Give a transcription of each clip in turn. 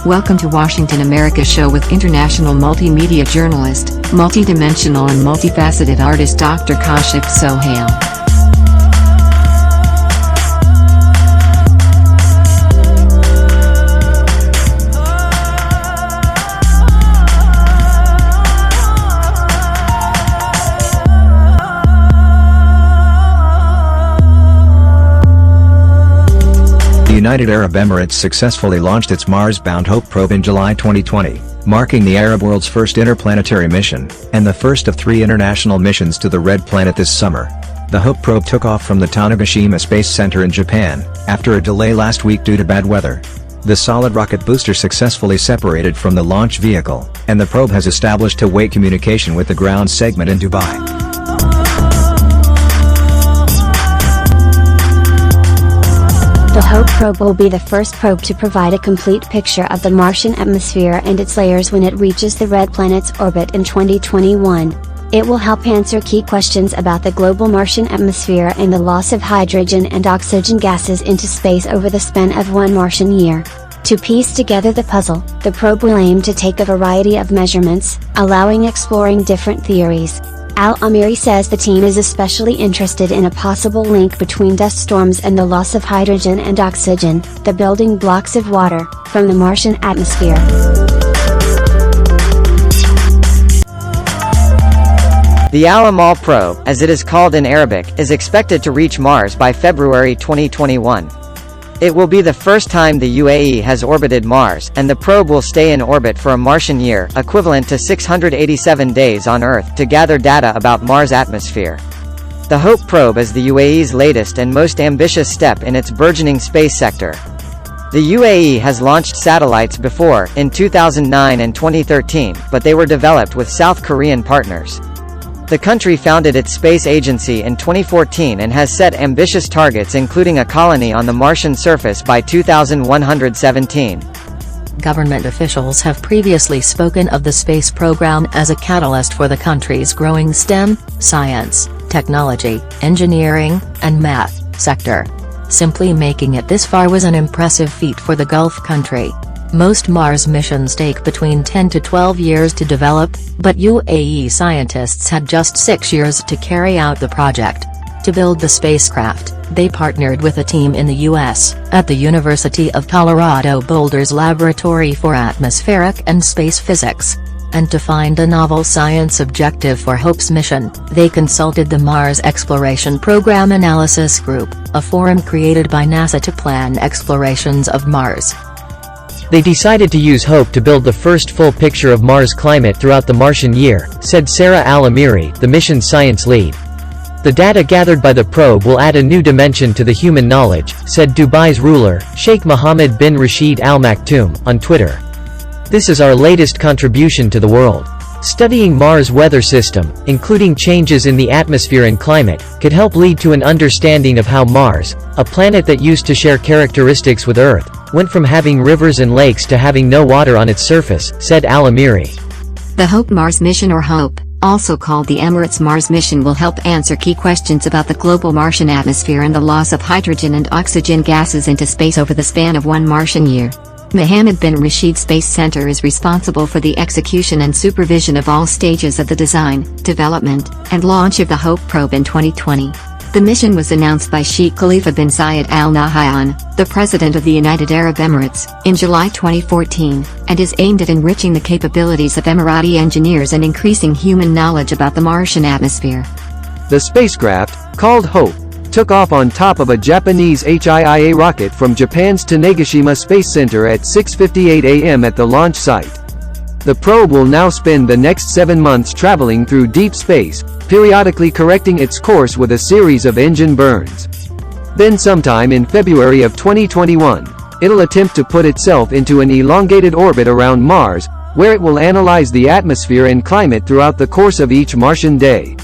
Welcome to Washington America Show with international multimedia journalist, multidimensional and multifaceted artist Dr. Kashif Sohail. The United Arab Emirates successfully launched its Mars-bound Hope probe in July 2020, marking the Arab world's first interplanetary mission, and the first of 3 international missions to the Red Planet this summer. The Hope probe took off from the Tanegashima Space Center in Japan, after a delay last week due to bad weather. The solid rocket booster successfully separated from the launch vehicle, and the probe has established two-way communication with the ground segment in Dubai. The Hope probe will be the first probe to provide a complete picture of the Martian atmosphere and its layers when it reaches the Red Planet's orbit in 2021. It will help answer key questions about the global Martian atmosphere and the loss of hydrogen and oxygen gases into space over the span of one Martian year. To piece together the puzzle, the probe will aim to take a variety of measurements, allowing exploring different theories. Al-Amiri says the team is especially interested in a possible link between dust storms and the loss of hydrogen and oxygen, the building blocks of water, from the Martian atmosphere. The Amal probe, as it is called in Arabic, is expected to reach Mars by February 2021. It will be the first time the UAE has orbited Mars, and the probe will stay in orbit for a Martian year, equivalent to 687 days on Earth, to gather data about Mars' atmosphere. The Hope probe is the UAE's latest and most ambitious step in its burgeoning space sector. The UAE has launched satellites before, in 2009 and 2013, but they were developed with South Korean partners. The country founded its space agency in 2014 and has set ambitious targets including a colony on the Martian surface by 2117. Government officials have previously spoken of the space program as a catalyst for the country's growing STEM, science, technology, engineering, and math sector. Simply making it this far was an impressive feat for the Gulf country. Most Mars missions take between 10 to 12 years to develop, but UAE scientists had just 6 years to carry out the project. To build the spacecraft, they partnered with a team in the U.S., at the University of Colorado Boulder's Laboratory for Atmospheric and Space Physics. And to find a novel science objective for Hope's mission, they consulted the Mars Exploration Program Analysis Group, a forum created by NASA to plan explorations of Mars. They decided to use Hope to build the first full picture of Mars' climate throughout the Martian year, said Sarah Al-Amiri, the mission's science lead. The data gathered by the probe will add a new dimension to the human knowledge, said Dubai's ruler, Sheikh Mohammed bin Rashid Al Maktoum, on Twitter. This is our latest contribution to the world. Studying Mars' weather system, including changes in the atmosphere and climate, could help lead to an understanding of how Mars, a planet that used to share characteristics with Earth, went from having rivers and lakes to having no water on its surface, said Al-Amiri. The Hope Mars mission, or HOPE, also called the Emirates Mars mission, will help answer key questions about the global Martian atmosphere and the loss of hydrogen and oxygen gases into space over the span of one Martian year. Mohammed bin Rashid Space Center is responsible for the execution and supervision of all stages of the design, development, and launch of the Hope probe in 2020. The mission was announced by Sheikh Khalifa bin Zayed Al Nahyan, the President of the United Arab Emirates, in July 2014, and is aimed at enriching the capabilities of Emirati engineers and increasing human knowledge about the Martian atmosphere. The spacecraft, called Hope, took off on top of a Japanese HIIA rocket from Japan's Tanegashima Space Center at 6:58 a.m. at the launch site. The probe will now spend the next 7 months traveling through deep space, periodically correcting its course with a series of engine burns. Then sometime in February of 2021, it'll attempt to put itself into an elongated orbit around Mars, where it will analyze the atmosphere and climate throughout the course of each Martian day.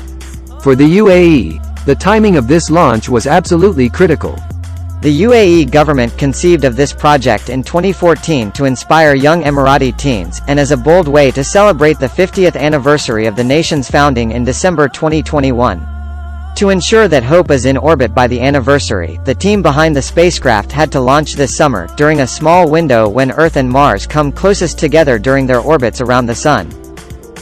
For the UAE, the timing of this launch was absolutely critical. The UAE government conceived of this project in 2014 to inspire young Emirati teens, and as a bold way to celebrate the 50th anniversary of the nation's founding in December 2021. To ensure that Hope is in orbit by the anniversary, the team behind the spacecraft had to launch this summer, during a small window when Earth and Mars come closest together during their orbits around the Sun.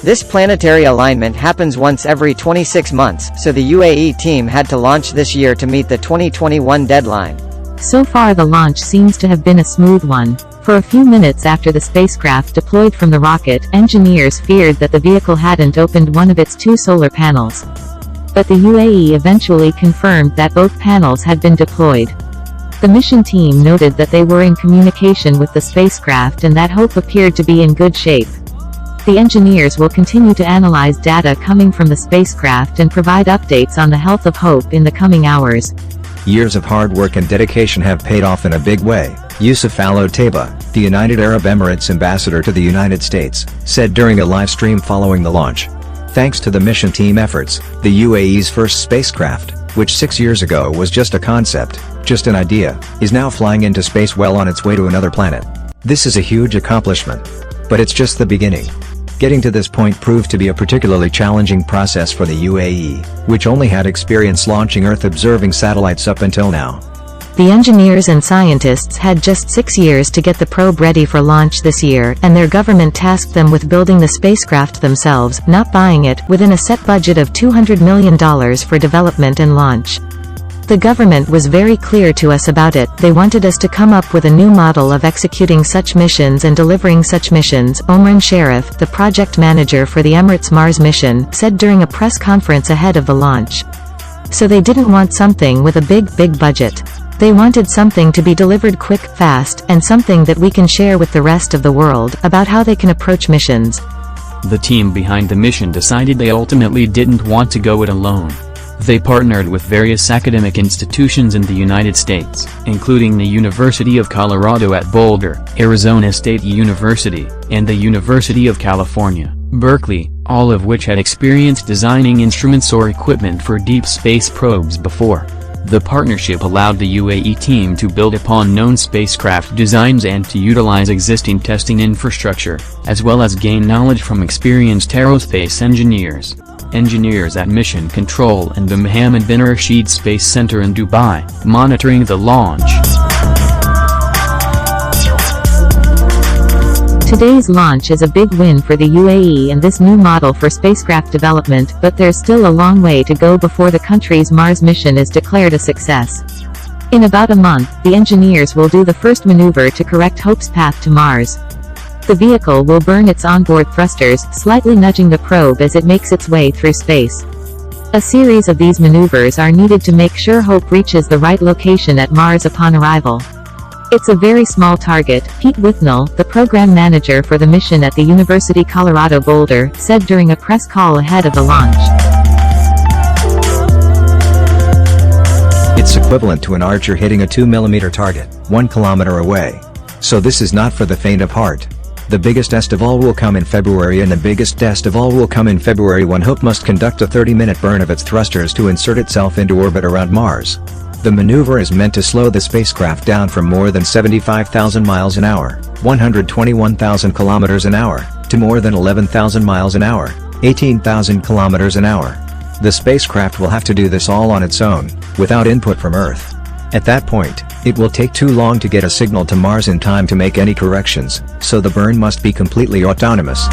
This planetary alignment happens once every 26 months, so the UAE team had to launch this year to meet the 2021 deadline. So far the launch seems to have been a smooth one. For a few minutes after the spacecraft deployed from the rocket, engineers feared that the vehicle hadn't opened one of its 2 solar panels. But the UAE eventually confirmed that both panels had been deployed. The mission team noted that they were in communication with the spacecraft and that Hope appeared to be in good shape. The engineers will continue to analyze data coming from the spacecraft and provide updates on the health of Hope in the coming hours. Years of hard work and dedication have paid off in a big way, Yusuf Al-Otaiba, the United Arab Emirates ambassador to the United States, said during a live stream following the launch. Thanks to the mission team efforts, the UAE's first spacecraft, which 6 years ago was just a concept, just an idea, is now flying into space well on its way to another planet. This is a huge accomplishment. But it's just the beginning. Getting to this point proved to be a particularly challenging process for the UAE, which only had experience launching Earth-observing satellites up until now. The engineers and scientists had just 6 years to get the probe ready for launch this year, and their government tasked them with building the spacecraft themselves, not buying it, within a set budget of $200 million for development and launch. The government was very clear to us about it. They wanted us to come up with a new model of executing such missions and delivering such missions, Omran Sharif, the project manager for the Emirates Mars mission, said during a press conference ahead of the launch. So they didn't want something with a big budget. They wanted something to be delivered quick, fast, and something that we can share with the rest of the world, about how they can approach missions. The team behind the mission decided they ultimately didn't want to go it alone. They partnered with various academic institutions in the United States, including the University of Colorado at Boulder, Arizona State University, and the University of California, Berkeley, all of which had experience designing instruments or equipment for deep space probes before. The partnership allowed the UAE team to build upon known spacecraft designs and to utilize existing testing infrastructure, as well as gain knowledge from experienced aerospace engineers. Engineers at Mission Control and the Mohammed bin Rashid Space Center in Dubai, monitoring the launch. Today's launch is a big win for the UAE and this new model for spacecraft development, but there's still a long way to go before the country's Mars mission is declared a success. In about a month, the engineers will do the first maneuver to correct Hope's path to Mars. The vehicle will burn its onboard thrusters, slightly nudging the probe as it makes its way through space. A series of these maneuvers are needed to make sure Hope reaches the right location at Mars upon arrival. It's a very small target, Pete Withnell, the program manager for the mission at the University Colorado Boulder, said during a press call ahead of the launch. It's equivalent to an archer hitting a 2mm target, 1 kilometer away. So this is not for the faint of heart. The biggest test of all will come in February, and the biggest test of all will come in February when Hope must conduct a 30-minute burn of its thrusters to insert itself into orbit around Mars. The maneuver is meant to slow the spacecraft down from more than 75,000 miles an hour, 121,000 kilometers an hour, to more than 11,000 miles an hour, 18,000 kilometers an hour. The spacecraft will have to do this all on its own, without input from Earth. At that point, it will take too long to get a signal to Mars in time to make any corrections, so the burn must be completely autonomous.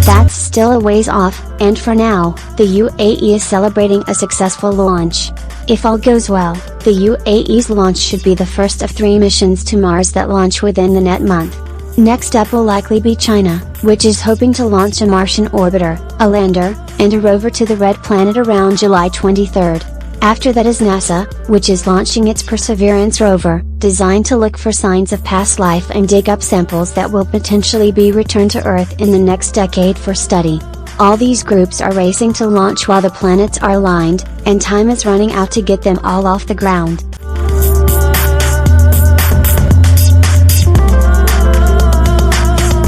That's still a ways off, and for now, the UAE is celebrating a successful launch. If all goes well, the UAE's launch should be the first of 3 missions to Mars that launch within the next month. Next up will likely be China, which is hoping to launch a Martian orbiter, a lander, and a rover to the Red Planet around July 23. After that is NASA, which is launching its Perseverance rover, designed to look for signs of past life and dig up samples that will potentially be returned to Earth in the next decade for study. All these groups are racing to launch while the planets are aligned, and time is running out to get them all off the ground.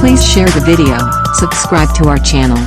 Please share the video, subscribe to our channel.